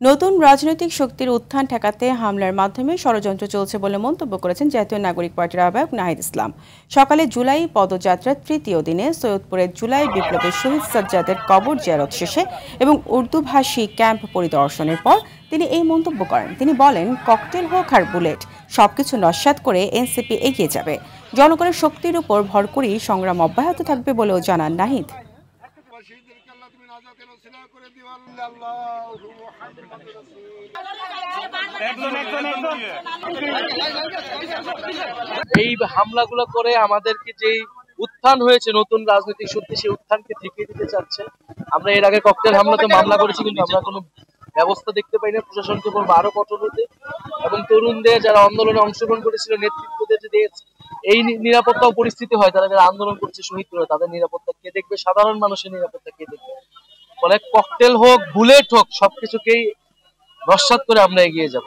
নতুন রাজনৈতিক শক্তির উত্থান ঠেকাতে হামলার মাধ্যমে ষড়যন্ত্র চলছে বলে মন্তব্য করেছেন জাতীয় নাগরিক পার্টির আহ্বায়ক নাহিদ ইসলাম। সকালে জুলাই পদযাত্রার তৃতীয় দিনে সৈয়দপুরের জুলাই বিপ্লবের শহীদ সাজ্জাদের কবর জিয়ারত শেষে এবং উর্দুভাষী ক্যাম্প পরিদর্শনের পর তিনি এই মন্তব্য করেন। তিনি বলেন, ককটেল হোক আর বুলেট, সবকিছু নস্যাৎ করে এনসিপি এগিয়ে যাবে। জনগণের শক্তির উপর ভর করেই সংগ্রাম অব্যাহত থাকবে বলেও জানান নাহিদ। এই হামলাগুলো করে আমাদেরকে যে উত্থান হয়েছে নতুন রাজনৈতিক শক্তি, সেই উত্থানকে ঠেকিয়ে দিতে চাচ্ছে। আমরা এর আগে ককটেল হামলাতে মামলা করেছি, কিন্তু আমরা কোনো ব্যবস্থা দেখতে পাই না। প্রশাসনকে বলবো আরো কঠোর হতে, এবং তরুণদের যারা আন্দোলনে অংশগ্রহণ করেছিল নেতৃত্বদের যদি এই নিরাপত্তা পরিস্থিতি হয়, তারা যারা আন্দোলন করছে শহীদ করে, তাদের নিরাপত্তা কে দেখবে? সাধারণ মানুষের নিরাপত্তা কে দেখবে? ফলে ককটেল হোক বুলেট হোক, সবকিছুকেই নস্যাৎ করে আমরা এগিয়ে যাব।